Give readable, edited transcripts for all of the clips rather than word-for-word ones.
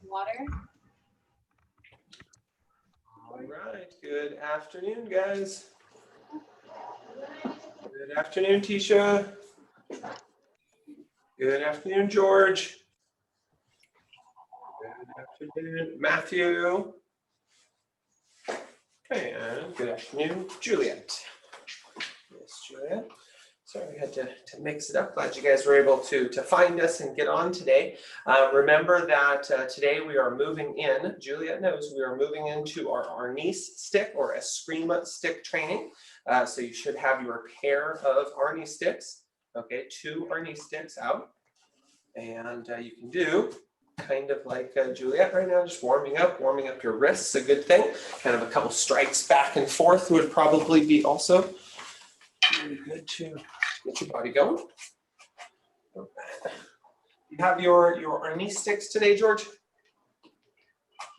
water. All right, good afternoon, guys. Good afternoon, Tisha. Good afternoon, George. Good afternoon, Matthew. Okay, and good afternoon, Juliet. Yes, Juliet. Sorry, we had to mix it up. Glad you guys were able to find us and get on today. Remember that today we are moving in, Juliet knows, we are moving into our Arnis stick or Eskrima stick training. So you should have your pair of Arnis sticks, okay, 2 Arnis sticks out. And you can do kind of like Juliet right now, just warming up your wrists, a good thing. Kind of a couple strikes back and forth would probably be also really good to get your body going. You have your Arnis sticks today, George?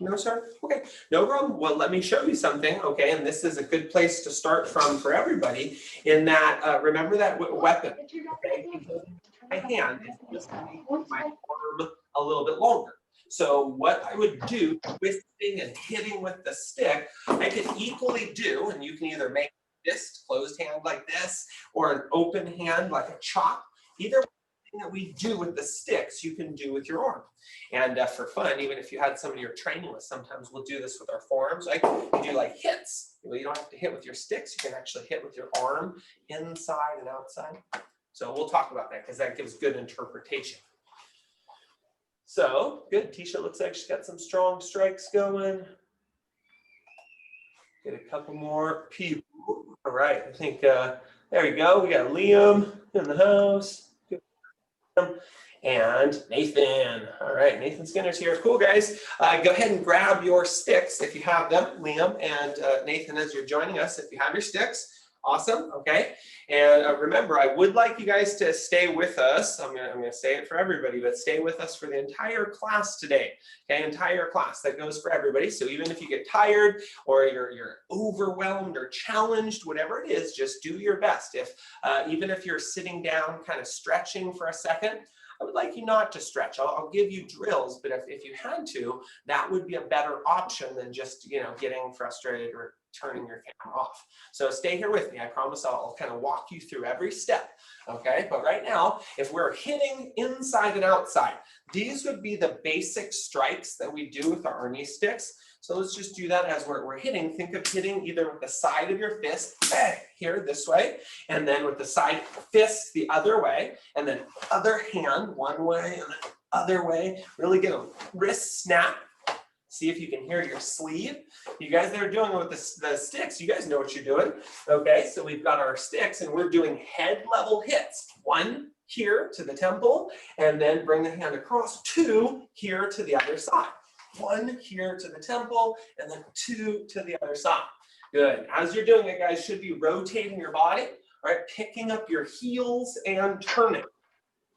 No, sir? Okay, no problem. Well, let me show you something, okay? And this is a good place to start from for everybody in that, remember that weapon, okay? My hand is just going to make my arm a little bit longer. So what I would do, twisting and hitting with the stick, I could equally do, and you can either make fist, closed hand like this, or an open hand like a chop. Either thing that we do with the sticks, you can do with your arm. And for fun, even if you had somebody you're training with, sometimes we'll do this with our forearms. Like you do like hits. Well, you don't have to hit with your sticks. You can actually hit with your arm inside and outside. So we'll talk about that because that gives good interpretation. So good. Tisha looks like she's got some strong strikes going. Get a couple more people. All right, I think there we go. We got Liam in the house. And Nathan. All right, Nathan Skinner's here. Cool, guys. Go ahead and grab your sticks if you have them, Liam and Nathan, as you're joining us. If you have your sticks, awesome. Okay. And remember, I would like you guys to stay with us. I'm gonna say it for everybody, but stay with us for the entire class today. Okay, entire class. That goes for everybody. So even if you get tired or you're overwhelmed or challenged, whatever it is, just do your best. If even if you're sitting down, kind of stretching for a second, I would like you not to stretch. I'll give you drills, but if you had to, that would be a better option than just getting frustrated or turning your camera off. So stay here with me. I promise I'll kind of walk you through every step. Okay, but right now, if we're hitting inside and outside, these would be the basic strikes that we do with our Arnis sticks. So let's just do that as we're hitting. Think of hitting either with the side of your fist, here this way, and then with the side fist the other way, and then other hand one way and then other way. Really get a wrist snap. See if you can hear your sleeve. You guys that are doing it with the sticks, you guys know what you're doing. Okay, so we've got our sticks and we're doing head level hits. 1 here to the temple, and then bring the hand across. 2 here to the other side. 1 here to the temple, and then 2 to the other side. Good. As you're doing it, guys, should be rotating your body. All right, picking up your heels and turning.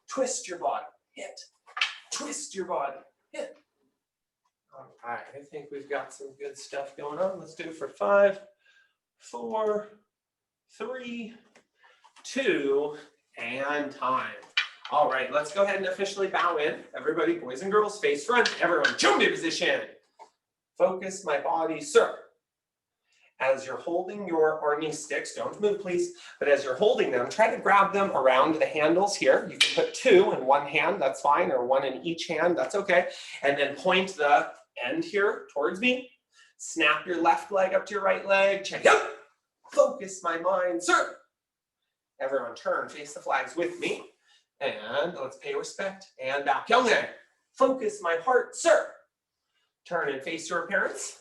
Twist your body, hit. Twist your body, hit. All right, I think we've got some good stuff going on. Let's do it for 5, 4, 3, 2, and time. All right, let's go ahead and officially bow in. Everybody, boys and girls, face front. Everyone, jump in position. Focus my body, sir. As you're holding your Arnis sticks, don't move please, but as you're holding them, try to grab them around the handles here. You can put 2 in one hand, that's fine, or 1 in each hand, that's okay. And then point the end here towards me. Snap your left leg up to your right leg. Check out. Focus my mind, sir. Everyone turn, face the flags with me. And let's pay respect. And back. Youngman, focus my heart, sir. Turn and face your parents.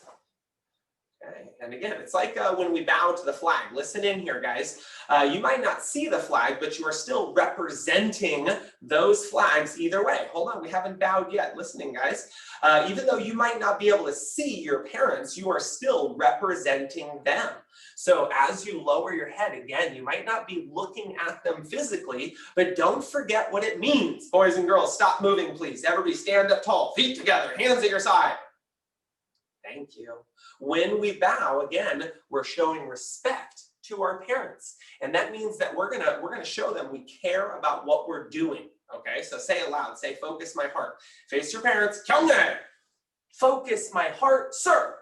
Okay. And again, it's like when we bow to the flag. Listen in here, guys. You might not see the flag, but you are still representing those flags either way. Hold on, we haven't bowed yet. Listening, guys. Even though you might not be able to see your parents, you are still representing them. So as you lower your head, again, you might not be looking at them physically, but don't forget what it means. Boys and girls, stop moving, please. Everybody stand up tall, feet together, hands at your side. Thank you. When we bow, again, we're showing respect to our parents. And that means that we're gonna show them we care about what we're doing. Okay, so say it loud, say focus my heart. Face your parents, Kyungnae. Focus my heart, sir.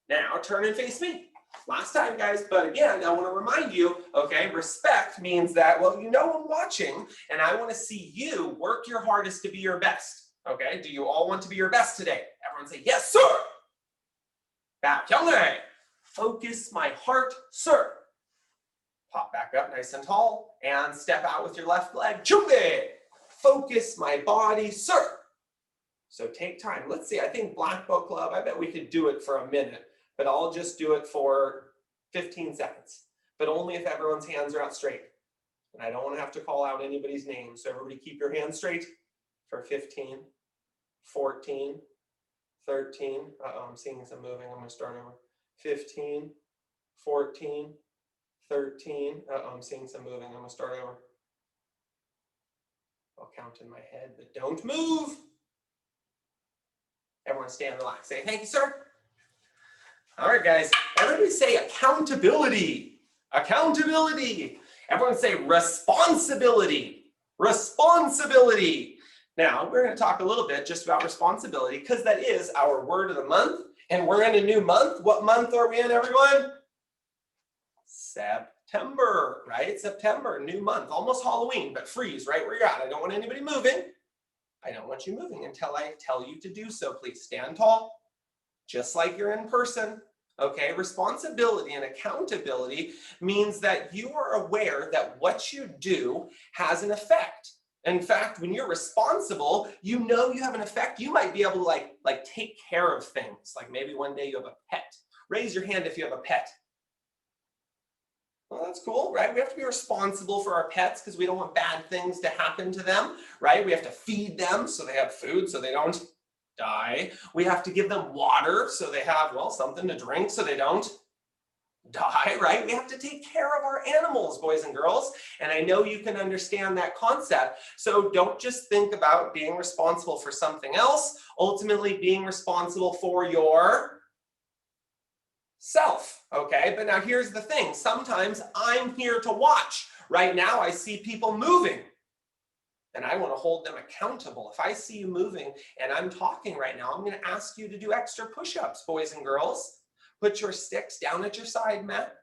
Now turn and face me. Last time, guys, but again, I want to remind you, okay, respect means that, well, you know I'm watching, and I want to see you work your hardest to be your best, okay? Do you all want to be your best today? Everyone say, yes, sir. Focus my heart, sir. Pop back up nice and tall, and step out with your left leg. Chunde. Focus my body, sir. So take time. Let's see, I think Black Book Club, I bet we could do it for a minute. But I'll just do it for 15 seconds, but only if everyone's hands are out straight. And I don't want to have to call out anybody's name. So everybody keep your hands straight for 15, 14, 13. I'm seeing some moving. I'm going to start over. 15, 14, 13. I'm seeing some moving. I'm going to start over. I'll count in my head, but don't move. Everyone stand, relax. Say, thank you, sir. All right, guys, everybody say accountability, accountability. Everyone say responsibility, responsibility. Now, we're going to talk a little bit just about responsibility because that is our word of the month, and we're in a new month. What month are we in, everyone? September, right? September, new month, almost Halloween, but freeze right where you're at. I don't want anybody moving. I don't want you moving until I tell you to do so. Please stand tall. Just like you're in person, okay? Responsibility and accountability means that you are aware that what you do has an effect. In fact, when you're responsible, you know you have an effect. You might be able to like take care of things. Like maybe one day you have a pet. Raise your hand if you have a pet. Well, that's cool, right? We have to be responsible for our pets because we don't want bad things to happen to them, right? We have to feed them so they have food so they don't die. We have to give them water so they have, well, something to drink so they don't die, right? We have to take care of our animals, boys and girls. And I know you can understand that concept. So don't just think about being responsible for something else, ultimately being responsible for your self, okay? But now here's the thing. Sometimes I'm here to watch. Right now I see people moving. And I want to hold them accountable. If I see you moving and I'm talking right now, I'm going to ask you to do extra push-ups, boys and girls. Put your sticks down at your side mat,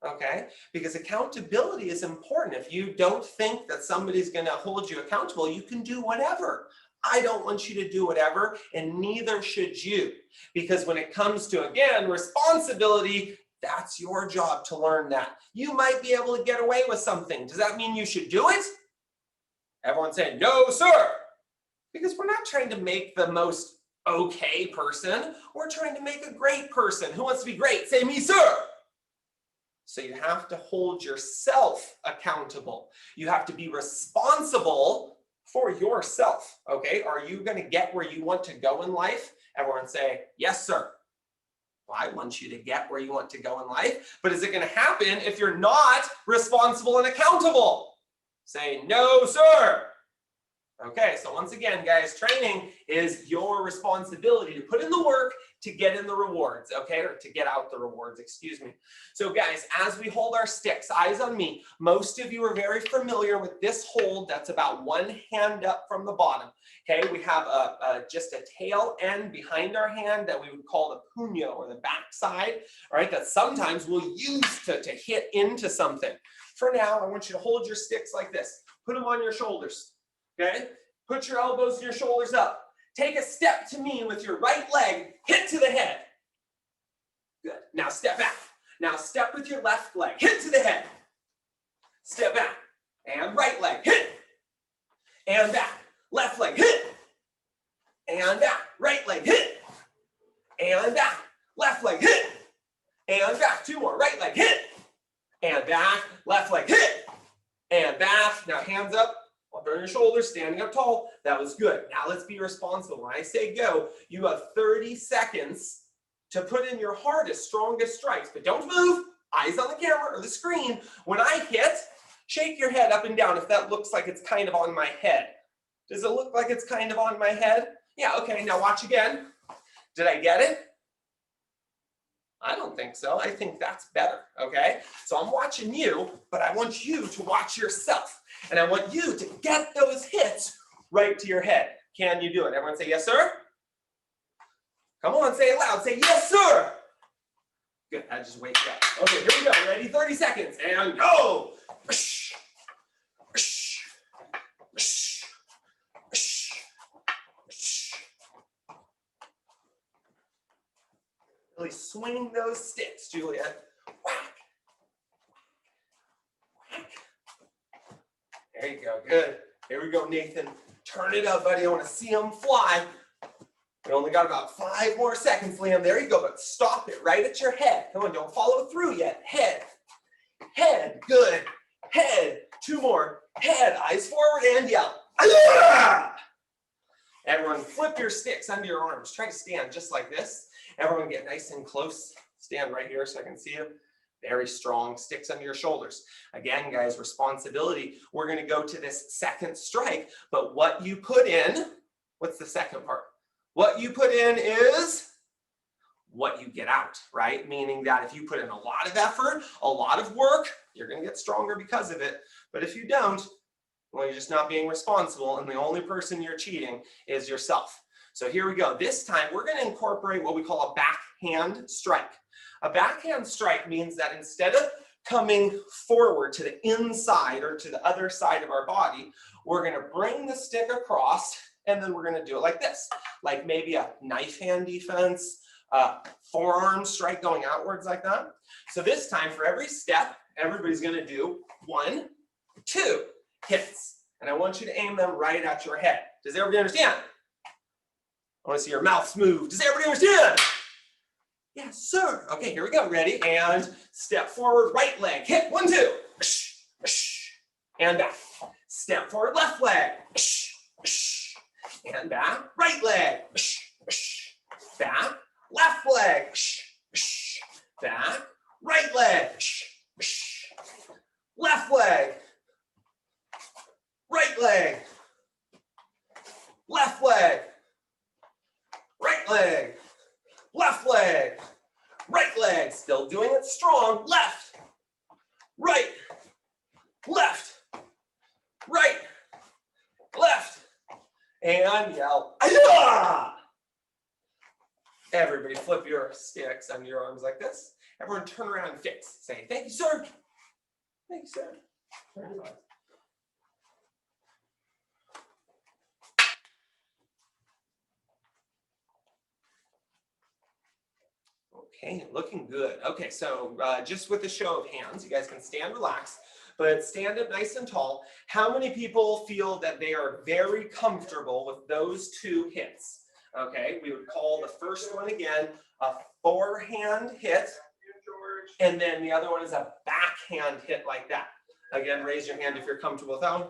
okay? Because accountability is important. If you don't think that somebody's going to hold you accountable, you can do whatever. I don't want you to do whatever, and neither should you. Because when it comes to, again, responsibility, that's your job to learn that. You might be able to get away with something. Does that mean you should do it? Everyone saying, no, sir. Because we're not trying to make the most okay person. We're trying to make a great person. Who wants to be great? Say me, sir. So you have to hold yourself accountable. You have to be responsible for yourself, okay? Are you going to get where you want to go in life? Everyone say, yes, sir. Well, I want you to get where you want to go in life, but is it going to happen if you're not responsible and accountable? Say, no, sir. Okay, so once again, guys, training is your responsibility to put in the work to get in the rewards, okay, or to get out the rewards, excuse me. So guys, as we hold our sticks, eyes on me, most of you are very familiar with this hold that's about one hand up from the bottom, okay? We have just a tail end behind our hand that we would call the puño or the back side, all right, that sometimes we'll use to hit into something. For now, I want you to hold your sticks like this. Put them on your shoulders. Okay? Put your elbows and your shoulders up. Take a step to me with your right leg. Hit to the head. Good. Now step back. Now step with your left leg. Hit to the head. Step back. And right leg. Hit. And back. Left leg. Hit. And back. Right leg. Hit. And back. Left leg. Hit. And back. Two more. Right leg. Hit. And back. Left leg. Hit. And back. Now hands up. Up on your shoulders, standing up tall. That was good. Now let's be responsible. When I say go, you have 30 seconds to put in your hardest, strongest strikes. But don't move. Eyes on the camera or the screen. When I hit, shake your head up and down if that looks like it's kind of on my head. Does it look like it's kind of on my head? Yeah, okay. Now watch again. Did I get it? I don't think so. I think that's better, okay? So I'm watching you, but I want you to watch yourself. And I want you to get those hits right to your head. Can you do it? Everyone say, yes, sir? Come on, say it loud. Say, yes, sir. Good, that just wakes you up. Okay, here we go. Ready? 30 seconds, and go. Really swing those sticks, Juliet. Whack. Whack. There you go, good. Here we go, Nathan. Turn it up, buddy. I want to see them fly. We only got about 5 more seconds, Liam. There you go, but stop it right at your head. Come on, don't follow through yet. Head, head, good. Head, 2 more. Head, eyes forward, and yell. Ah! Everyone, flip your sticks under your arms. Try to stand just like this. Everyone get nice and close. Stand right here so I can see you. Very strong, sticks under your shoulders. Again, guys, responsibility. We're going to go to this second strike, but what you put in, what's the second part? What you put in is what you get out, right? Meaning that if you put in a lot of effort, a lot of work, you're going to get stronger because of it. But if you don't, well, you're just not being responsible, and the only person you're cheating is yourself. So here we go. This time, we're going to incorporate what we call a backhand strike. A backhand strike means that instead of coming forward to the inside or to the other side of our body, we're going to bring the stick across, and then we're going to do it like this, like maybe a knife hand defense, forearm strike going outwards like that. So this time, for every step, everybody's going to do 1, 2 hits, and I want you to aim them right at your head. Does everybody understand? I want to see your mouths move. Does everybody understand? Yes, sir. Okay, here we go. Ready? And step forward, right leg. Hit. 1, 2. And back. Step forward, left leg. And back. Right leg. Back. Left leg. Back. Right leg. Left leg. Right leg. Left leg. Right leg. Left leg. Right leg. Still doing it strong. Left. Right. Left. Right. Left. And yell. Ayah! Everybody flip your sticks under your arms like this. Everyone turn around and fix. Say, thank you, sir. Thank you, sir. Okay, looking good. Okay, so just with a show of hands, you guys can stand relaxed, but stand up nice and tall. How many people feel that they are very comfortable with those 2 hits? Okay, we would call the first one again a forehand hit, and then the other one is a backhand hit like that. Again, raise your hand if you're comfortable with that one.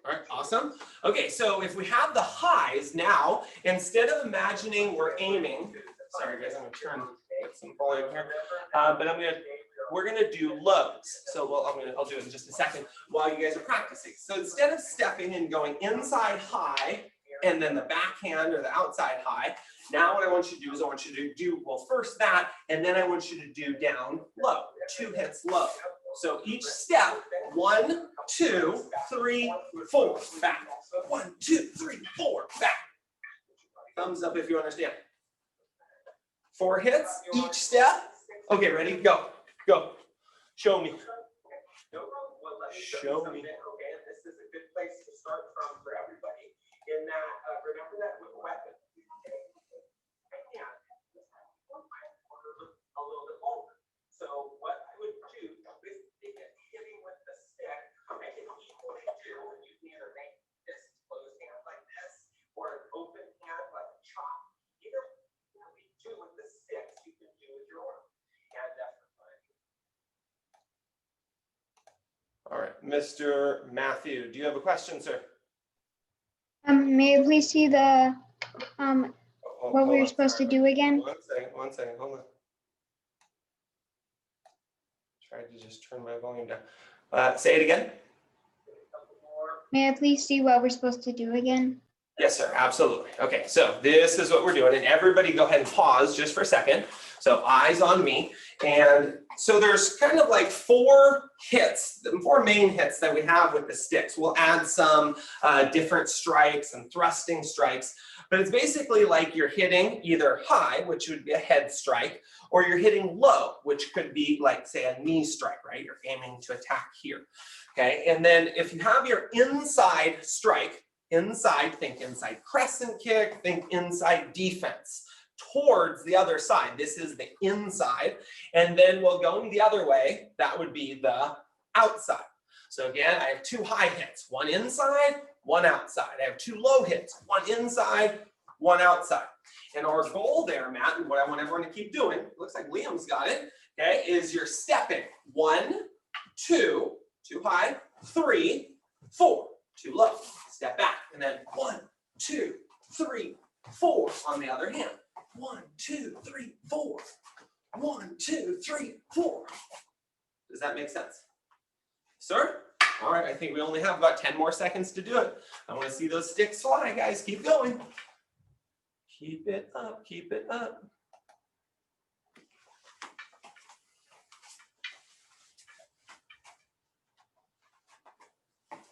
All right, awesome. Okay, so if we have the highs now, instead of imagining we're aiming, sorry guys, I'm gonna get some volume here, but we're gonna do lows. So I'll do it in just a second while you guys are practicing. So instead of stepping and going inside high and then the backhand or the outside high, now what I want you to do is I want you to do, well, first that, and then I want you to do down low, 2 hits low. So each step, 1, 2, 3, 4, back. 1, 2, 3, 4, back. Thumbs up if you understand. 4 hits each step. Okay, ready? Go. Go. Show me. Show me. Okay, and this is a good place to start from for everybody. In that, remember that with weapon. A little bit longer. So what I would do is hitting with the stick, I can equally do when you can either make this closed hand like this or an open hand like a chop. Either what we do with the sticks, you can do with your arm. And that's fine. All right, Mr. Matthew, do you have a question, sir? May I please see the what we were supposed to do again? One second, hold on. Tried to just turn my volume down. Say it again. May I please see what we're supposed to do again? Yes, sir, absolutely. Okay, so this is what we're doing, and everybody go ahead and pause just for a second. So eyes on me. And so there's kind of like four main hits that we have with the sticks. We'll add some different strikes and thrusting strikes, but it's basically like you're hitting either high, which would be a head strike, or you're hitting low, which could be like, say, a knee strike, right? You're aiming to attack here, okay? And then if you have your inside strike, inside, think inside crescent kick, think inside defense towards the other side. This is the inside. And then we'll go the other way. That would be the outside. So again, I have two high hits, one inside, one outside. I have two low hits, one inside, one outside. And our goal there, Matt, and what I want everyone to keep doing, looks like Liam's got it, okay, is you're stepping 1, 2, too high, 3, 4, too low. Step back, and then 1, 2, 3, 4 on the other hand. 1, 2, 3, 4. 1, 2, 3, 4. Does that make sense? Sir? All right, I think we only have about 10 more seconds to do it. I want to see those sticks fly, guys. Keep going. Keep it up, keep it up.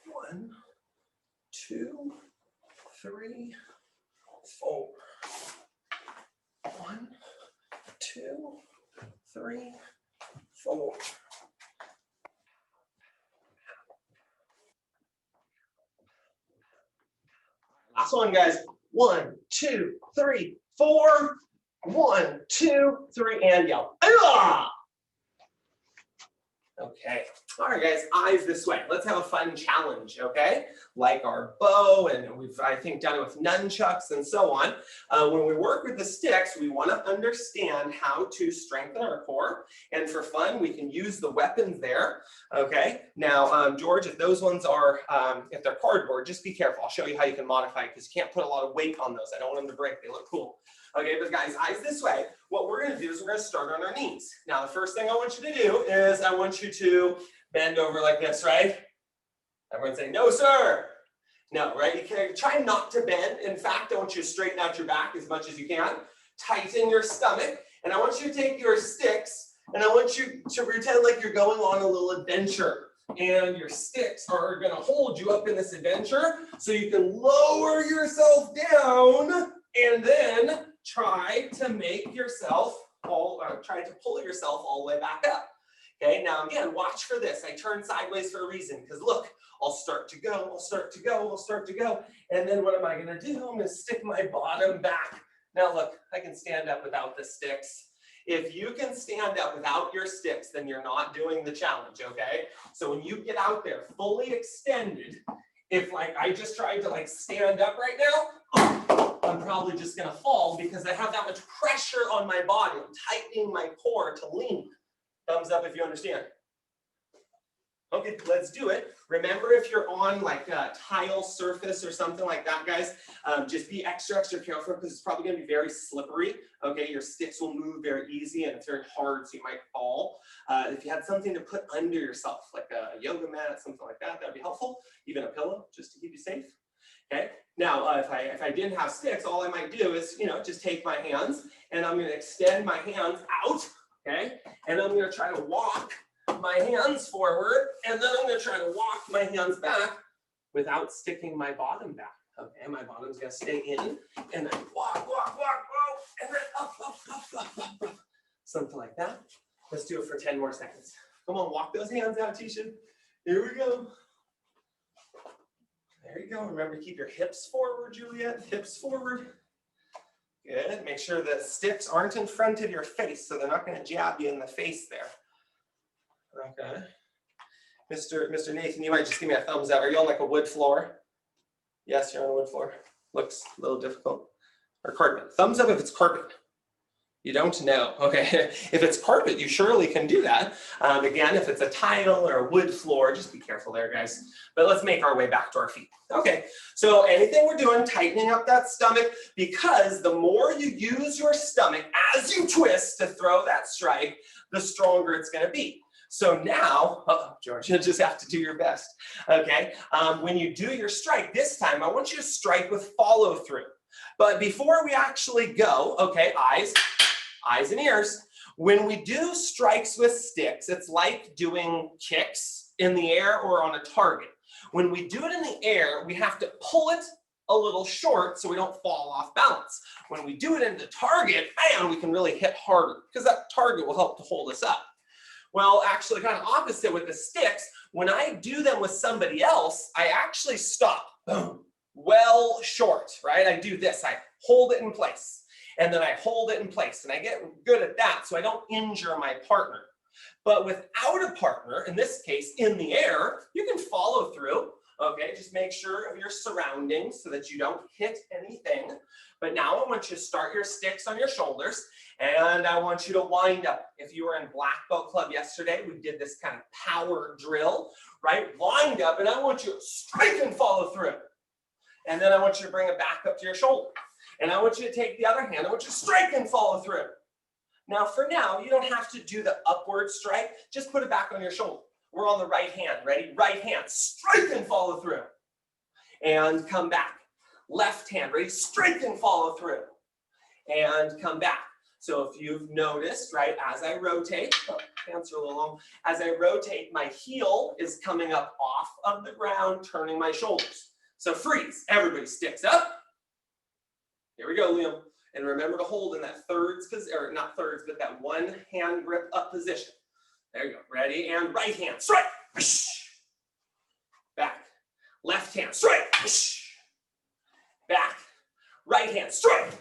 One, 2, 3, 4. 1, 2, 3, 4. Last one, guys. 1, 2, 3, 4. 1, 2, 3, and yell. Ah! Okay. All right, guys, eyes this way. Let's have a fun challenge, okay? Like our bow, and we've, I think, done it with nunchucks and so on. When we work with the sticks, we want to understand how to strengthen our core. And for fun, we can use the weapons there, okay? Now, George, if those ones are, if they're cardboard, just be careful. I'll show you how you can modify it because you can't put a lot of weight on those. I don't want them to break. They look cool. Okay, but guys, eyes this way. What we're going to do is we're going to start on our knees. Now, the first thing I want you to do is I want you to bend over like this, right? Everyone say, no, sir. No, right? You can try not to bend. In fact, I want you to straighten out your back as much as you can. Tighten your stomach. And I want you to take your sticks and I want you to pretend like you're going on a little adventure. And your sticks are going to hold you up in this adventure so you can lower yourself down and then try to make yourself try to pull yourself all the way back up. Okay, now again, watch for this. I turn sideways for a reason because look, I'll start to go, I'll start to go, I'll start to go. And then what am I going to do? I'm going to stick my bottom back. Now look, I can stand up without the sticks. If you can stand up without your sticks, then you're not doing the challenge, okay? So when you get out there fully extended, if like I just tried to like stand up right now, I'm probably just gonna fall because I have that much pressure on my body. I'm tightening my core to lean. Thumbs up if you understand. Okay, let's do it. Remember, if you're on like a tile surface or something like that, guys, just be extra careful because it's probably gonna be very slippery. Okay, your sticks will move very easy and it's very hard, so you might fall. If you had something to put under yourself, like a yoga mat, something like that, that'd be helpful. Even a pillow, just to keep you safe. Okay, now if I didn't have sticks, all I might do is, just take my hands and I'm gonna extend my hands out, okay? And I'm gonna try to walk my hands forward, and then I'm going to try to walk my hands back without sticking my bottom back. Okay, my bottom's going to stay in, and then walk, and then up. Something like that. Let's do it for 10 more seconds. Come on, walk those hands out, Tisha. Here we go. There you go. Remember to keep your hips forward, Juliet. Hips forward. Good. Make sure the sticks aren't in front of your face, so they're not going to jab you in the face there. Okay. Mr. Nathan, you might just give me a thumbs up. Are you on like a wood floor? Yes, you're on a wood floor. Looks a little difficult. Or carpet. Thumbs up if it's carpet. You don't know. Okay. If it's carpet, you surely can do that. Again, if it's a tile or a wood floor, just be careful there, guys. But let's make our way back to our feet. Okay. So anything we're doing, tightening up that stomach, because the more you use your stomach as you twist to throw that strike, the stronger it's going to be. So now, George, you just have to do your best, okay? When you do your strike, this time I want you to strike with follow through. But before we actually go, okay, eyes, eyes and ears. When we do strikes with sticks, it's like doing kicks in the air or on a target. When we do it in the air, we have to pull it a little short so we don't fall off balance. When we do it in the target, man, we can really hit harder because that target will help to hold us up. Well, actually kind of opposite with the sticks, when I do them with somebody else, I actually stop, boom, well short, right? I do this, I hold it in place, and then I hold it in place, and I get good at that so I don't injure my partner. But without a partner, in this case, in the air, you can follow through. Okay, just make sure of your surroundings so that you don't hit anything. But now I want you to start your sticks on your shoulders, and I want you to wind up. If you were in Black Belt Club yesterday, we did this kind of power drill, right? Wind up, and I want you to strike and follow through. And then I want you to bring it back up to your shoulder. And I want you to take the other hand, I want you to strike and follow through. Now, for now, you don't have to do the upward strike, just put it back on your shoulder. We're on the right hand, ready? Right hand, strike and follow through. And come back. Left hand, ready? Strike and follow through. And come back. So if you've noticed, right, as I rotate, hands are a little long, as I rotate, my heel is coming up off of the ground, turning my shoulders. So freeze, everybody sticks up. Here we go, Liam. And remember to hold in that thirds, or not thirds, but that one hand grip up position. There you go. Ready? And right hand, strike. Back. Left hand, strike. Back. Right hand, strike.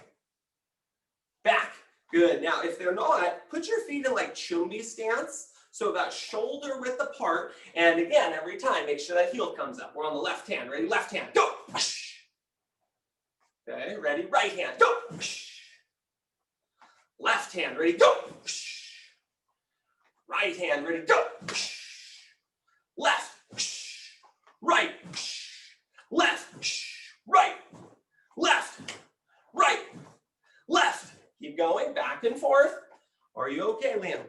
Back. Good. Now, if they're not, put your feet in like Chumbi stance. So about shoulder width apart. And again, every time, make sure that heel comes up. We're on the left hand. Ready? Left hand, go. Okay, ready? Right hand, go. Left hand, ready? Go. Right hand, ready, go. Left, right, left, right, left, right, left. Keep going, back and forth. Are you okay, Liam?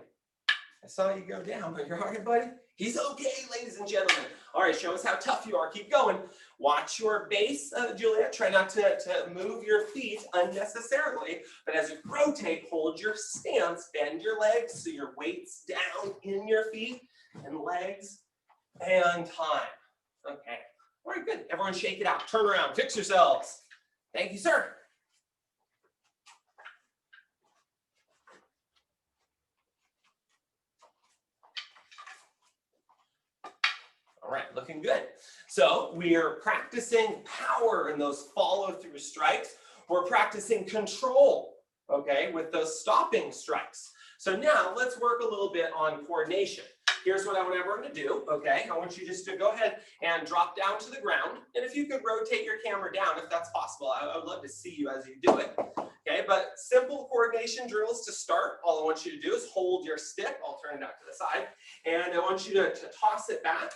I saw you go down. Are you all right, buddy? He's okay, ladies and gentlemen. All right, show us how tough you are. Keep going. Watch your base, Juliet. Try not to move your feet unnecessarily. But as you rotate, hold your stance. Bend your legs so your weight's down in your feet and legs and time. Okay. All right, good. Everyone shake it out. Turn around. Fix yourselves. Thank you, sir. All right, looking good. So we are practicing power in those follow-through strikes. We're practicing control, okay, with those stopping strikes. So now let's work a little bit on coordination. Here's what I want everyone to do, okay? I want you just to go ahead and drop down to the ground. And if you could rotate your camera down, if that's possible, I would love to see you as you do it. Okay, but simple coordination drills to start. All I want you to do is hold your stick. I'll turn it out to the side. And I want you to toss it back.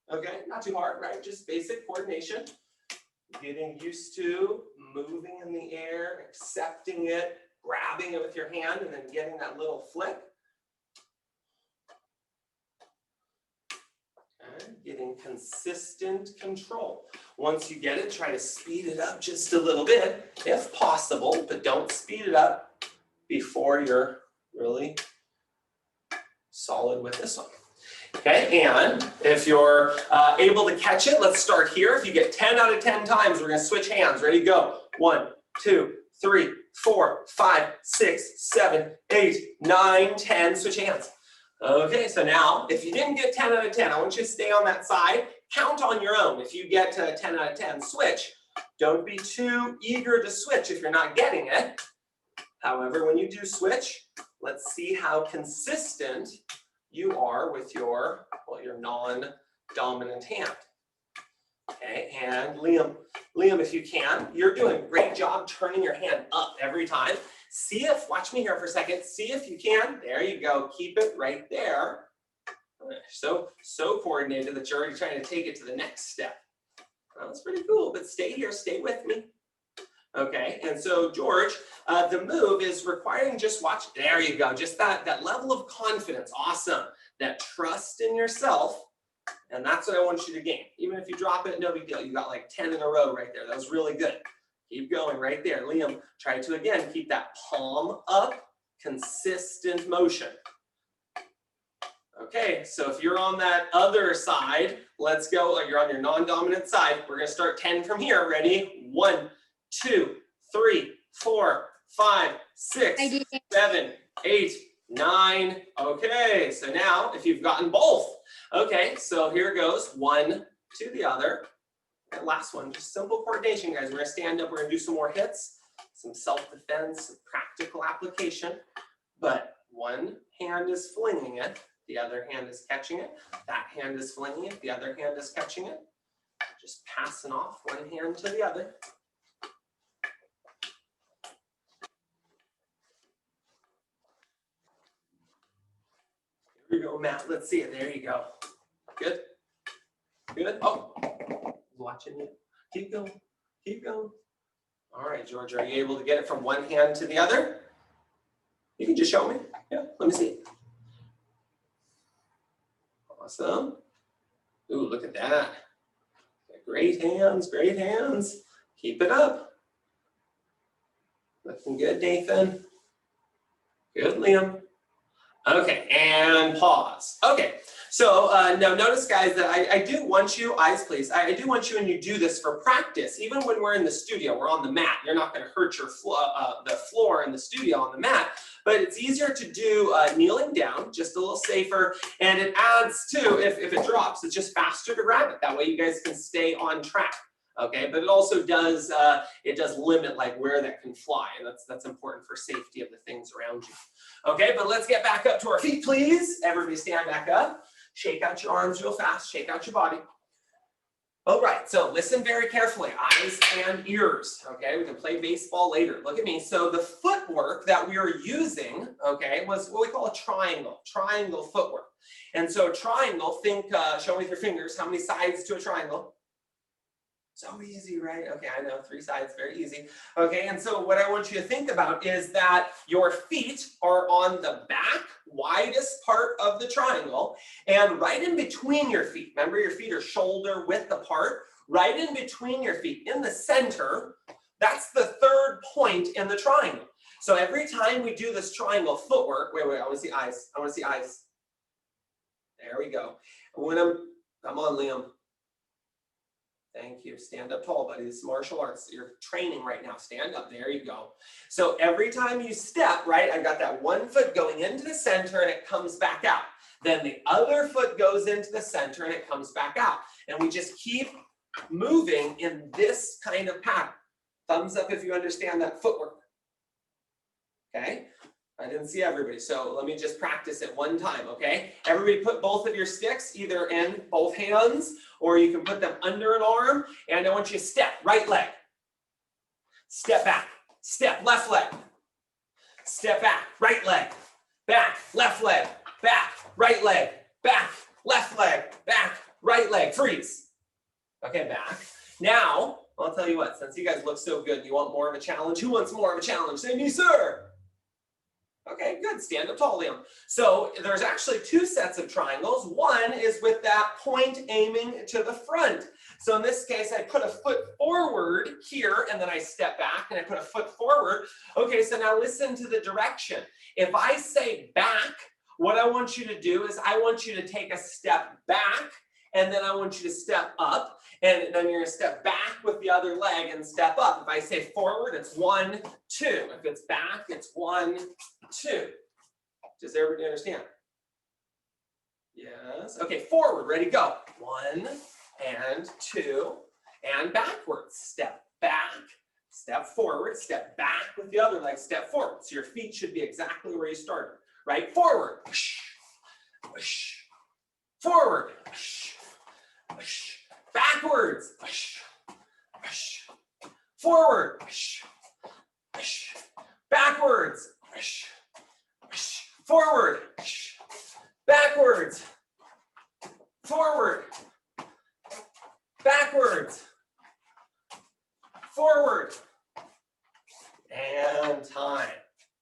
Okay, not too hard, right? Just basic coordination. Getting used to moving in the air, accepting it, grabbing it with your hand, and then getting that little flick. Okay, getting consistent control. Once you get it, try to speed it up just a little bit, if possible, but don't speed it up before you're really solid with this one. Okay, and if you're able to catch it, let's start here. If you get 10 out of 10 times, we're going to switch hands. Ready, go. 1, 2, 3, 4, 5, 6, 7, 8, 9, 10. Switch hands. Okay, so now if you didn't get 10 out of 10, I want you to stay on that side. Count on your own. If you get 10 out of 10, switch. Don't be too eager to switch if you're not getting it. However, when you do switch, let's see how consistent you are with your, well, your non-dominant hand. Okay, and Liam, if you can, you're doing a great job turning your hand up every time. See if, watch me here for a second, see if you can, there you go, keep it right there. So coordinated that you're already trying to take it to the next step. Well, that's pretty cool, but stay here, stay with me. Okay, and so George, the move is requiring just watch, there you go, just that level of confidence, awesome, that trust in yourself, and that's what I want you to gain. Even if you drop it, no big deal, you got like 10 in a row right there, that was really good. Keep going right there. Liam, try to again keep that palm up consistent motion. Okay, so if you're on that other side, let's go, like you're on your non-dominant side, we're gonna start 10 from here. Ready? 1, 2, 3, 4, 5, 6, 7, 8, 9. Okay, so now if you've gotten both, okay, so here goes, one to the other. And last one, just simple coordination, guys. We're gonna stand up, we're gonna do some more hits, some self-defense, some practical application, but one hand is flinging it, the other hand is catching it, that hand is flinging it, the other hand is catching it. Just passing off one hand to the other. Here we go, Matt. Let's see it. There you go. Good. Good. Oh, watching you. Keep going. Keep going. All right, George, are you able to get it from one hand to the other? You can just show me. Yeah, let me see. Awesome. Ooh, look at that. Great hands, great hands. Keep it up. Looking good, Nathan. Good, Liam. Okay, and pause. Okay, so now notice, guys, that I do want you, eyes please, I do want you, and you do this for practice, even when we're in the studio, we're on the mat. You're not gonna hurt your the floor in the studio on the mat, but it's easier to do kneeling down, just a little safer, and it adds to, if it drops, it's just faster to grab it. That way you guys can stay on track. Okay, but it also does limit like where that can fly, and that's important for safety of the things around you. Okay, but let's get back up to our feet, please. Everybody stand back up. Shake out your arms real fast. Shake out your body. All right, so listen very carefully. Eyes and ears. Okay, we can play baseball later. Look at me. So the footwork that we are using, okay, was what we call a triangle footwork. And so a triangle, think, show me with your fingers, how many sides to a triangle? So easy, right? Okay, I know, 3 sides, very easy. Okay, and so what I want you to think about is that your feet are on the back, widest part of the triangle, and right in between your feet, remember your feet are shoulder width apart, right in between your feet, in the center, that's the third point in the triangle. So every time we do this triangle footwork, wait, I wanna see eyes, I wanna see eyes. There we go. Come on, Liam. Thank you. Stand up tall, buddy. This is martial arts. You're training right now. Stand up. There you go. So every time you step, right, I've got that one foot going into the center and it comes back out. Then the other foot goes into the center and it comes back out. And we just keep moving in this kind of pattern. Thumbs up if you understand that footwork. Okay? I didn't see everybody, so let me just practice it one time, okay? Everybody put both of your sticks either in both hands, or you can put them under an arm, and I want you to step, right leg. Step back, step, left leg. Step back, right leg. Back, left leg, back, right leg, back, left leg, back, right leg, freeze. Okay, back. Now, I'll tell you what, since you guys look so good, you want more of a challenge? Who wants more of a challenge? Say me, sir. Okay, good. Stand up tall, Liam. So there's actually 2 sets of triangles. One is with that point aiming to the front. So in this case, I put a foot forward here, and then I step back, and I put a foot forward. Okay, so now listen to the direction. If I say back, what I want you to do is I want you to take a step back, and then I want you to step up, and then you're gonna step back with the other leg and step up. If I say forward, it's 1, 2. If it's back, it's 1, 2. Does everybody understand? Yes. Okay, forward, ready, go. 1 and 2, and backwards. Step back, step forward, step back with the other leg, step forward. So your feet should be exactly where you started, right? Forward, forward, backwards, forward, backwards, forward, backwards, forward, backwards, forward, and time.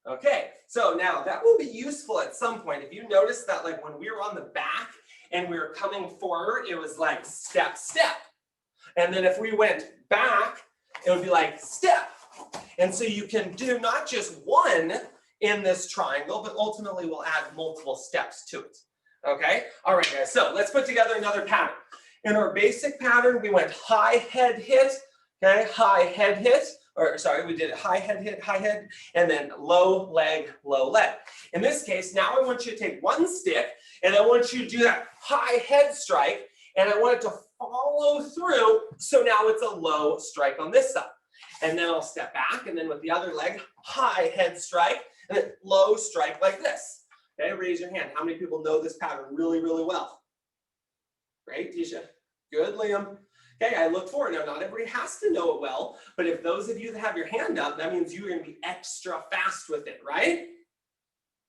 Okay, so now that will be useful at some point. If you notice that, like when we were on the back and we were coming forward, it was like step, step. And then if we went back, it would be like step. And so you can do not just one in this triangle, but ultimately we'll add multiple steps to it. Okay, all right guys, so let's put together another pattern. In our basic pattern, we went high head hit, okay, high head hit, or sorry, we did it high head hit, high head, and then low leg, low leg. In this case, now I want you to take one stick, and I want you to do that high head strike, and I want it to follow through, so now it's a low strike on this side. And then I'll step back, and then with the other leg, high head strike, and then low strike like this. Okay, raise your hand. How many people know this pattern really, really well? Great, Tisha. Good, Liam. Okay, I look forward. Now, not everybody has to know it well, but if those of you that have your hand up, that means you're going to be extra fast with it, right?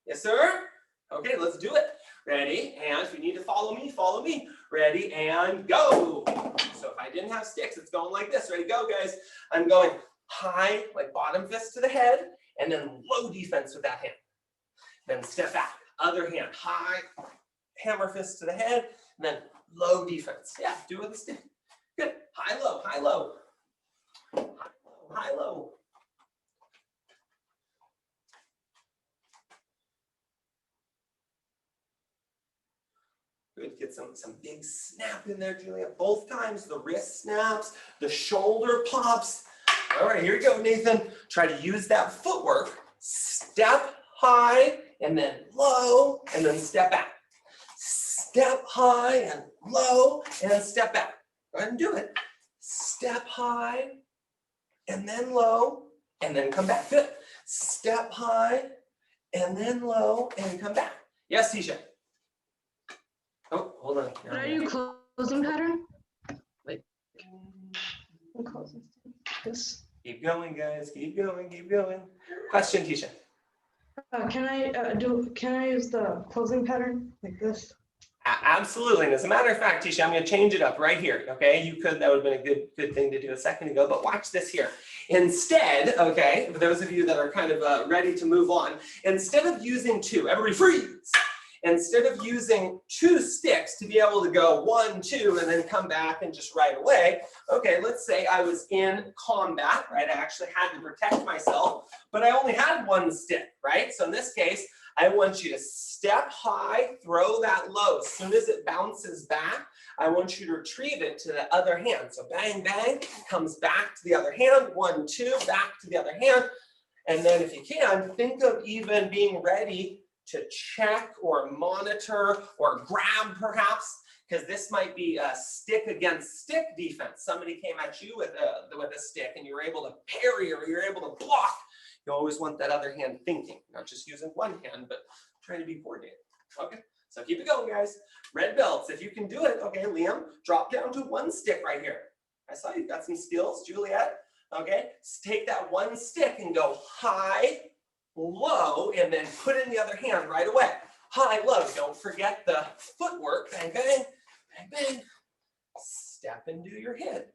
Yes, sir? Okay, let's do it. Ready? And if you need to follow me, follow me. Ready, and go. So if I didn't have sticks, it's going like this. Ready, go, guys. I'm going high, like bottom fist to the head, and then low defense with that hand. Then step back, other hand, high, hammer fist to the head, and then low defense. Yeah, do it with a stick. Good, high, low, high, low. High, low, high, low. Good, get some big snap in there, Julia. Both times, the wrist snaps, the shoulder pops. All right, here you go, Nathan. Try to use that footwork. Step high, and then low, and then step back. Step high and low, and then step back. Go ahead and do it. Step high, and then low, and then come back. Good. Step high, and then low, and come back. Yes, Tisha. Oh, hold on. What are you closing pattern? Like, this. Keep going, guys. Keep going, keep going. Question, Tisha. Can I use the closing pattern like this? Absolutely. And as a matter of fact, Tisha, I'm going to change it up right here. Okay, that would have been a good thing to do a second ago, but watch this here. Instead, okay, for those of you that are kind of ready to move on, instead of using two, everybody freeze. Instead of using two sticks to be able to go 1, 2, and then come back and just right away, okay, let's say I was in combat, right? I actually had to protect myself, but I only had one stick, right? So in this case, I want you to step high, throw that low. As soon as it bounces back, I want you to retrieve it to the other hand. So bang, bang, comes back to the other hand, 1, 2, back to the other hand. And then if you can, think of even being ready to check or monitor or grab perhaps, because this might be a stick against stick defense. Somebody came at you with a stick and you were able to parry or you're able to block. You always want that other hand thinking, not just using one hand, but trying to be coordinated. Okay, so keep it going, guys. Red belts, if you can do it. Okay, Liam, drop down to one stick right here. I saw you've got some skills, Juliet. Okay, take that one stick and go high, low, and then put in the other hand right away. High, low, don't forget the footwork. Bang, bang, bang, bang. Step and do your hit.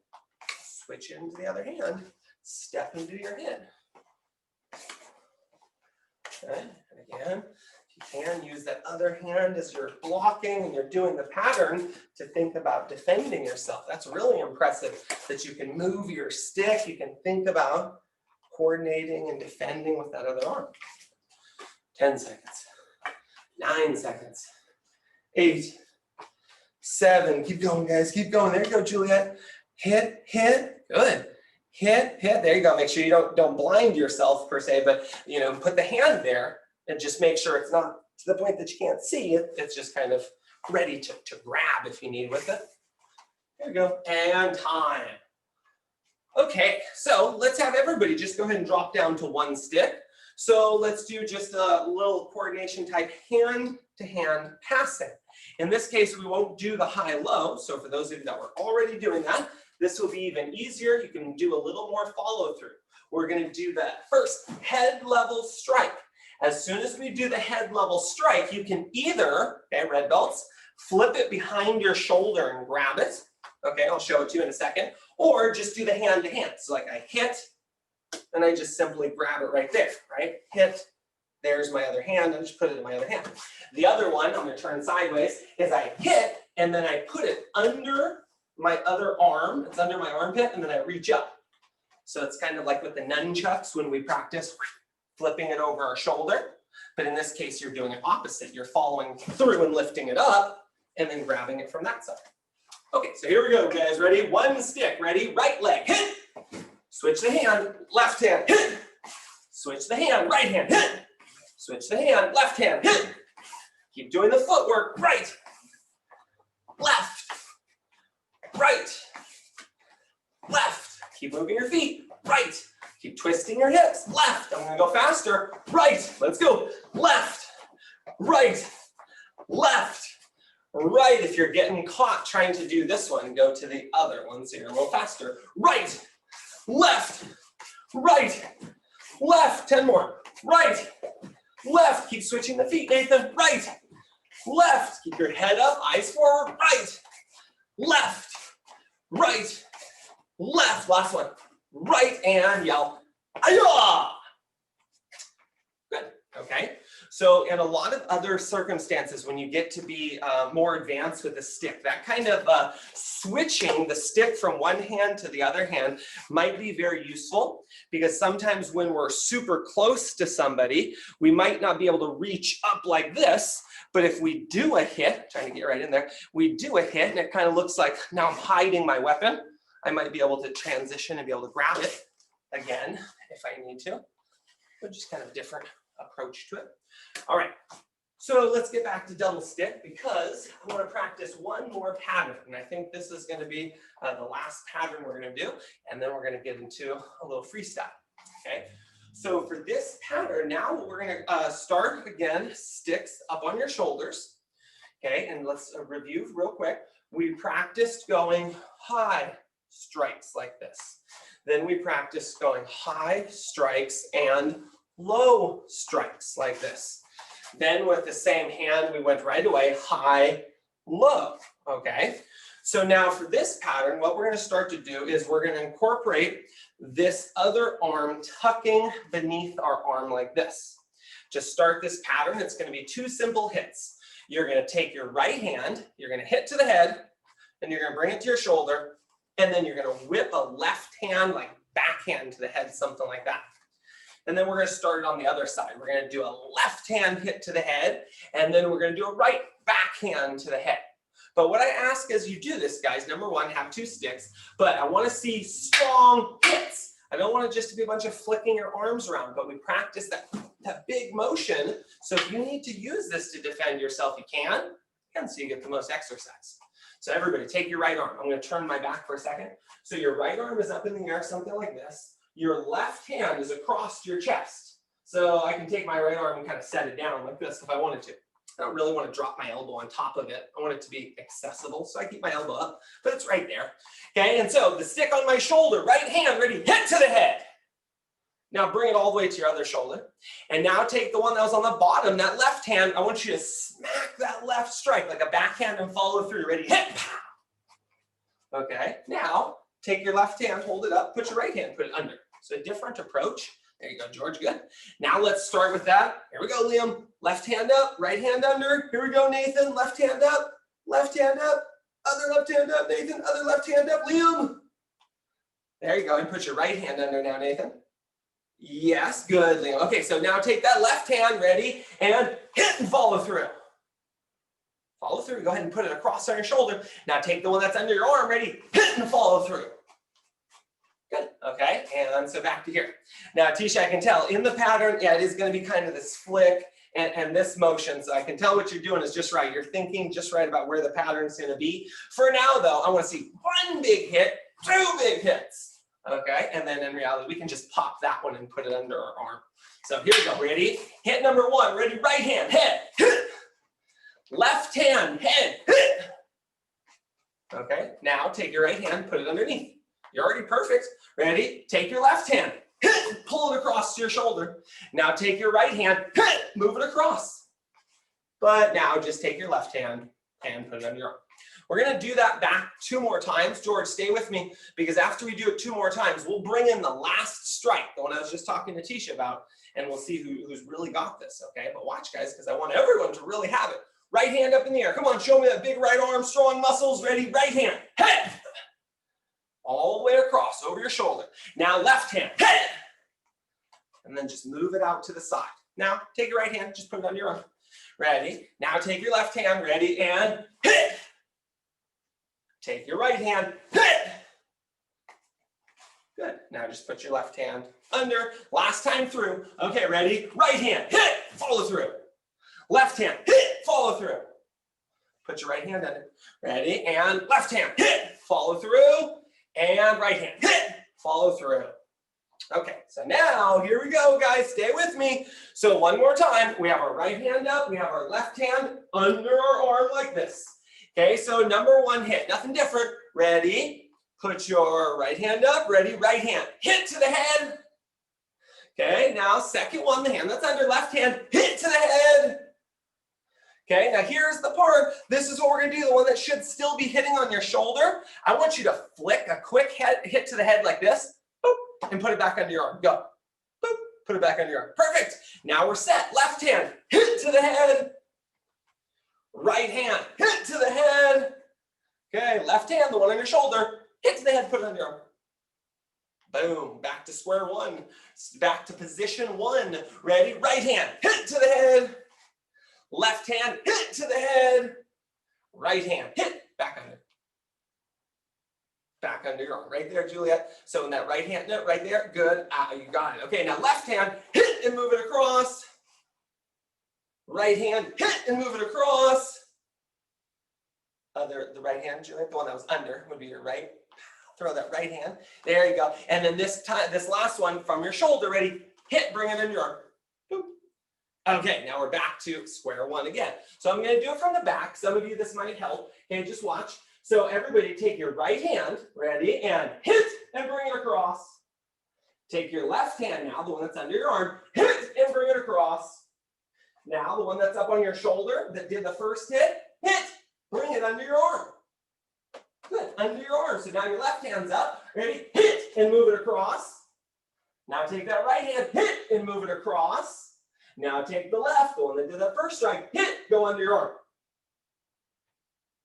Switch into the other hand. Step and do your hit. Okay, and again, if you can, use that other hand as you're blocking and you're doing the pattern to think about defending yourself. That's really impressive that you can move your stick. You can think about coordinating and defending with that other arm. 10 seconds, 9 seconds, 8, 7, keep going, guys, keep going. There you go, Juliet. Hit, hit, good. Hit, hit, there you go. Make sure you don't blind yourself per se, but put the hand there and just make sure it's not to the point that you can't see it. It's just kind of ready to grab if you need with it. There you go, and time. Okay, so let's have everybody just go ahead and drop down to one stick. So let's do just a little coordination type hand-to-hand passing. In this case, we won't do the high-low. So for those of you that were already doing that, this will be even easier. You can do a little more follow-through. We're going to do that first head level strike. As soon as we do the head level strike, you can either, okay, red belts, flip it behind your shoulder and grab it. Okay, I'll show it to you in a second. Or just do the hand-to-hand. So like I hit, and I just simply grab it right there, right? Hit, there's my other hand, I just put it in my other hand. The other one, I'm gonna turn sideways, is I hit, and then I put it under my other arm, it's under my armpit, and then I reach up. So it's kind of like with the nunchucks when we practice, flipping it over our shoulder. But in this case, you're doing it opposite. You're following through and lifting it up and then grabbing it from that side. Okay, so here we go, guys. Ready? One stick. Ready? Right leg. Hit. Switch the hand. Left hand. Hit. Switch the hand. Right hand. Hit. Switch the hand. Left hand. Hit. Keep doing the footwork. Right. Left. Right. Left. Keep moving your feet. Right. Keep twisting your hips. Left. I'm going to go faster. Right. Let's go. Left. Right. Left. Right. If you're getting caught trying to do this one, go to the other one so you're a little faster. Right. Left. Right. Left. 10 more. Right. Left. Keep switching the feet, Nathan. Right. Left. Keep your head up, eyes forward. Right. Left. Right. Left. Last one. Right, and yell, "Ayah!" Good, okay. So in a lot of other circumstances, when you get to be more advanced with the stick, that kind of switching the stick from one hand to the other hand might be very useful, because sometimes when we're super close to somebody, we might not be able to reach up like this, but if we do a hit, trying to get right in there, we do a hit and it kind of looks like now I'm hiding my weapon. I might be able to transition and be able to grab it again if I need to. But just kind of a different approach to it. All right, so let's get back to double stick, because I want to practice one more pattern. And I think this is going to be the last pattern we're going to do. And then we're going to get into a little freestyle. Okay, so for this pattern, now we're going to start again, sticks up on your shoulders. Okay, and let's review real quick. We practiced going high strikes like this. Then we practice going high strikes and low strikes like this. Then with the same hand, we went right away, high, low, okay? So now for this pattern, what we're gonna start to do is we're gonna incorporate this other arm tucking beneath our arm like this. To start this pattern, it's gonna be 2 simple hits. You're gonna take your right hand, you're gonna hit to the head, and you're gonna bring it to your shoulder, and then you're gonna whip a left hand, like backhand to the head, something like that. And then we're gonna start it on the other side. We're gonna do a left hand hit to the head, and then we're gonna do a right backhand to the head. But what I ask as you do this, guys, number one, have 2 sticks, but I wanna see strong hits. I don't want it just to be a bunch of flicking your arms around, but we practice that big motion. So if you need to use this to defend yourself, you can, so you get the most exercise. So everybody, take your right arm. I'm going to turn my back for a second. So your right arm is up in the air, something like this. Your left hand is across your chest. So I can take my right arm and kind of set it down like this if I wanted to. I don't really want to drop my elbow on top of it. I want it to be accessible, so I keep my elbow up, but it's right there. Okay, and so the stick on my shoulder, right hand, ready, hit to the head. Now bring it all the way to your other shoulder. And now take the one that was on the bottom, that left hand. I want you to smack that left strike like a backhand and follow through. Ready? Hit! Okay, now take your left hand, hold it up, put your right hand, put it under. So a different approach. There you go, George, good. Now let's start with that. Here we go, Liam. Left hand up, right hand under. Here we go, Nathan. Left hand up, other left hand up, Nathan. Other left hand up, Liam. There you go, and put your right hand under now, Nathan. Yes, good, Liam. Okay, so now take that left hand, ready, and hit and follow through. Follow through, go ahead and put it across on your shoulder. Now take the one that's under your arm, ready, hit and follow through. Good, okay, and so back to here. Now, Tisha, I can tell in the pattern, yeah, it is gonna be kind of this flick and this motion, so I can tell what you're doing is just right. You're thinking just right about where the pattern's gonna be. For now, though, I wanna see 1 big hit, 2 big hits. Okay, and then in reality, we can just pop that one and put it under our arm. So here we go, ready? Hit number 1, ready, right hand, head, hit. Left hand, head, hit. Okay, now take your right hand, put it underneath. You're already perfect. Ready? Take your left hand, hit, pull it across to your shoulder. Now take your right hand, hit, move it across. But now just take your left hand and put it under your arm. We're gonna do that back 2 more times. George, stay with me, because after we do it 2 more times, we'll bring in the last strike, the one I was just talking to Tisha about, and we'll see who's really got this, okay? But watch, guys, because I want everyone to really have it. Right hand up in the air. Come on, show me that big right arm, strong muscles. Ready, right hand, head. All the way across, over your shoulder. Now left hand, head. and then just move it out to the side. Now, take your right hand, just put it under your arm. Ready? Now take your left hand, ready, and hit. Take your right hand, hit. Good. Now just put your left hand under. Last time through. Okay, ready? Right hand, hit, follow through. Left hand, hit, follow through. Put your right hand under. Ready? And left hand, hit, follow through. And right hand, hit, follow through. Okay, so now here we go, guys. Stay with me. So one more time. We have our right hand up. We have our left hand under our arm like this. Okay, so number one hit. Nothing different. Ready? Put your right hand up. Ready? Right hand. Hit to the head. Okay, now second one, the hand that's under, left hand, hit to the head. Okay, now here's the part. This is what we're gonna do, the one that should still be hitting on your shoulder. I want you to flick a quick hit to the head like this, boop, and put it back under your arm. Go. Boop, put it back under your arm. Perfect. Now we're set. Left hand, hit to the head. Right hand, hit to the head. Okay, left hand, the one on your shoulder, hit to the head, put it on your arm. Boom, back to square one. Back to position one. Ready? Right hand, hit to the head. Left hand, hit to the head. Right hand, hit, back under. Back under your arm, right there, Juliet. So in that right hand, no, right there, good. You got it. Okay, now left hand, hit and move it across. Right hand, hit and move it across. The right hand, Juliet, the one that was under would be your right. Throw that right hand. There you go. And then this last one from your shoulder, ready? Hit, bring it in your arm. Boop. Okay, now we're back to square one again. So I'm going to do it from the back. Some of you, this might help. Okay, just watch. So everybody take your right hand, ready, and hit and bring it across. Take your left hand now, the one that's under your arm, hit and bring it across. Now the one that's up on your shoulder that did the first hit, bring it under your arm. Good, under your arm. So now your left hand's up, ready, hit and move it across. Now take that right hand, hit and move it across. Now take the left, the one that did that first strike, hit, go under your arm.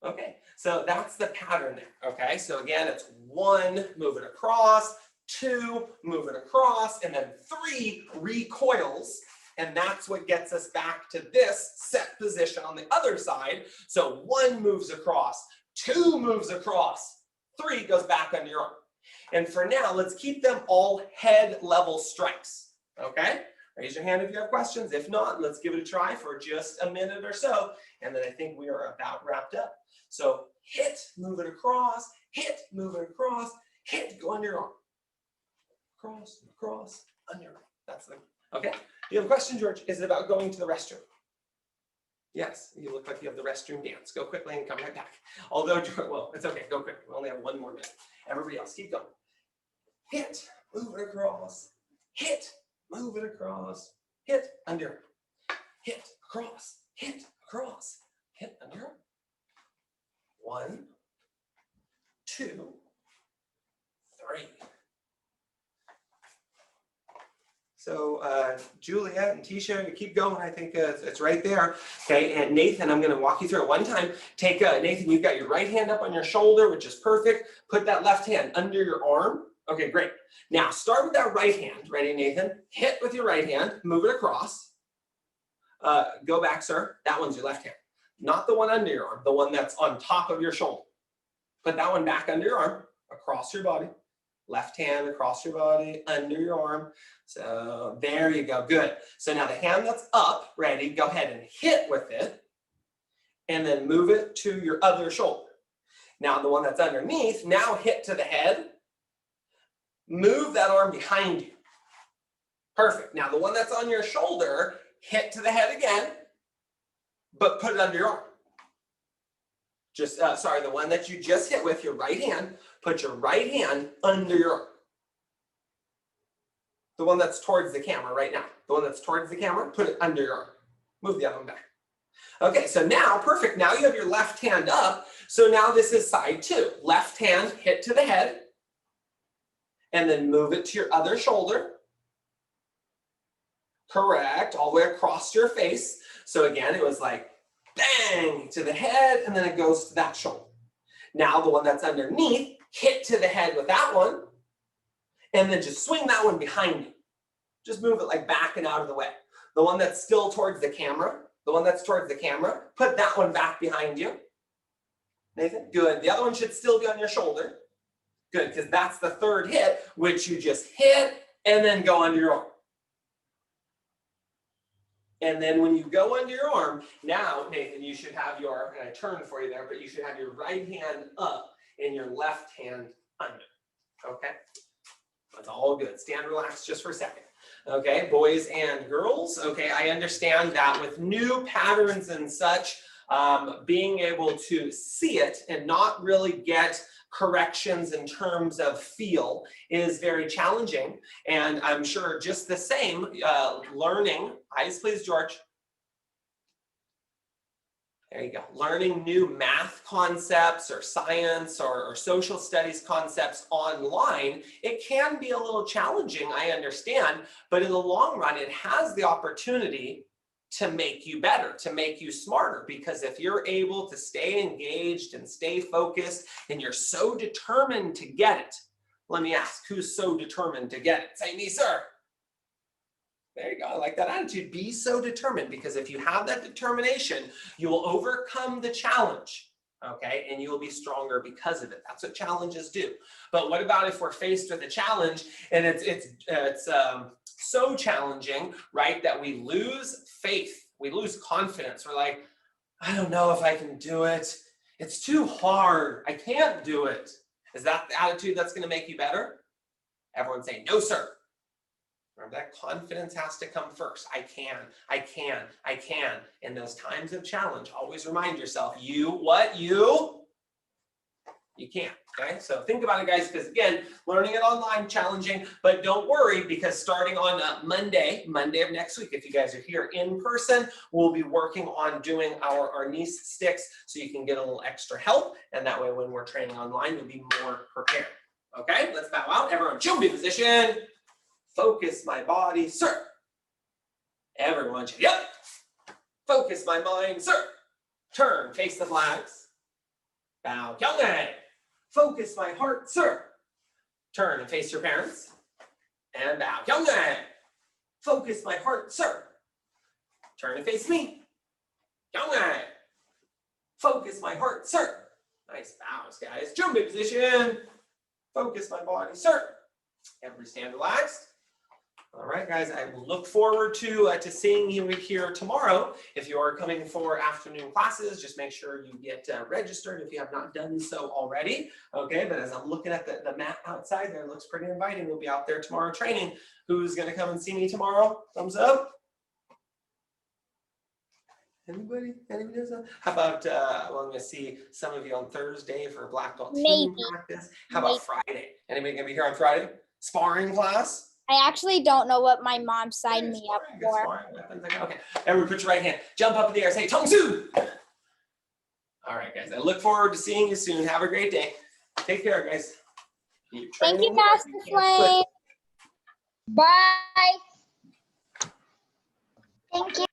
Okay, so that's the pattern there, okay? So again, it's 1, move it across, 2, move it across, and then 3, recoils. And that's what gets us back to this set position on the other side. So 1 moves across, 2 moves across, 3 goes back under your arm. And for now, let's keep them all head level strikes, okay? Raise your hand if you have questions. If not, let's give it a try for just a minute or so. And then I think we are about wrapped up. So hit, move it across, hit, move it across, hit, go under your arm. Cross, cross, under your arm. That's the, okay. Do you have a question, George? Is it about going to the restroom? Yes, you look like you have the restroom dance. Go quickly and come right back. Although, well, it's okay, go quick. We only have 1 more minute. Everybody else, keep going. Hit, move it across, hit, move it across, hit, under, hit, across, hit, across, hit, under. 1, 2, 3. So Juliet and Tisha, you keep going. I think it's right there. Okay, and Nathan, I'm going to walk you through it one time. Take Nathan, you've got your right hand up on your shoulder, which is perfect. Put that left hand under your arm. Okay, great. Now start with that right hand. Ready, Nathan? Hit with your right hand. Move it across. Go back, sir. That one's your left hand. Not the one under your arm. The one that's on top of your shoulder. Put that one back under your arm, across your body. Left hand across your body, under your arm. So there you go, good. So now the hand that's up, ready, go ahead and hit with it, and then move it to your other shoulder. Now the one that's underneath, now hit to the head, move that arm behind you. Perfect. Now the one that's on your shoulder, hit to the head again, but put it under your arm. Just, sorry, the one that you just hit with your right hand, put your right hand under your arm. The one that's towards the camera right now. The one that's towards the camera, put it under your arm. Move the other one back. Okay, so now, perfect. Now you have your left hand up. So now this is side 2. Left hand, hit to the head, and then move it to your other shoulder. Correct, all the way across your face. So again, it was like, bang, to the head, and then it goes to that shoulder. Now the one that's underneath, hit to the head with that one, and then just swing that one behind you. just move it like back and out of the way. The one that's still towards the camera, put that one back behind you. Nathan, good. The other one should still be on your shoulder. Good, because that's the third hit, which you just hit and then go under your arm. And then when you go under your arm, now, Nathan, you should have your, and I turned for you there, but you should have your right hand up and your left hand under. Okay? That's all good. Stand relaxed just for a second. Okay, boys and girls. Okay, I understand that with new patterns and such, being able to see it and not really get corrections in terms of feel is very challenging. And I'm sure just the same, learning, eyes please, George. There you go. Learning new math concepts or science or social studies concepts online, it can be a little challenging, I understand, but in the long run, it has the opportunity to make you better, to make you smarter, because if you're able to stay engaged and stay focused and you're so determined to get it, let me ask, who's so determined to get it? Say me, sir. There you go. I like that attitude. Be so determined, because if you have that determination, you will overcome the challenge, okay? And you will be stronger because of it. That's what challenges do. But what about if we're faced with a challenge and it's so challenging, right, that we lose faith, we lose confidence. We're like, I don't know if I can do it. It's too hard. I can't do it. Is that the attitude that's going to make you better? Everyone say, no, sir. Remember, that confidence has to come first. I can. In those times of challenge, always remind yourself, you can. Okay, so think about it, guys, because again, learning it online, challenging, but don't worry, because starting on Monday of next week, if you guys are here in person, we'll be working on doing our niece sticks so you can get a little extra help, and that way when we're training online, you'll be more prepared. Okay, let's bow out. Everyone, Chumbi position. Focus my body, sir. Everyone, yep. Focus my mind, sir. Turn, face the flags. Bow, kyunghae. Focus my heart, sir. Turn and face your parents. And bow, kyunghae. Focus my heart, sir. Turn and face me. kyunghae. Focus my heart, sir. Nice bows, guys. Jumbo position. Focus my body, sir. Everybody stand relaxed. All right, guys, I will look forward to seeing you here tomorrow. If you are coming for afternoon classes, just make sure you get registered if you have not done so already. Okay, but as I'm looking at the mat outside there, it looks pretty inviting. We'll be out there tomorrow training. Who's going to come and see me tomorrow? Thumbs up. Anybody? Anybody does that? How about, well, I'm going to see some of you on Thursday for black belt team practice. How about Friday? Anybody going to be here on Friday? Sparring class? I actually don't know what my mom signed me up for. Okay, everyone put your right hand, jump up in the air, say Tongsu. All right, guys, I look forward to seeing you soon. Have a great day. Take care, guys. Thank you, Master Flame. Bye. Thank you.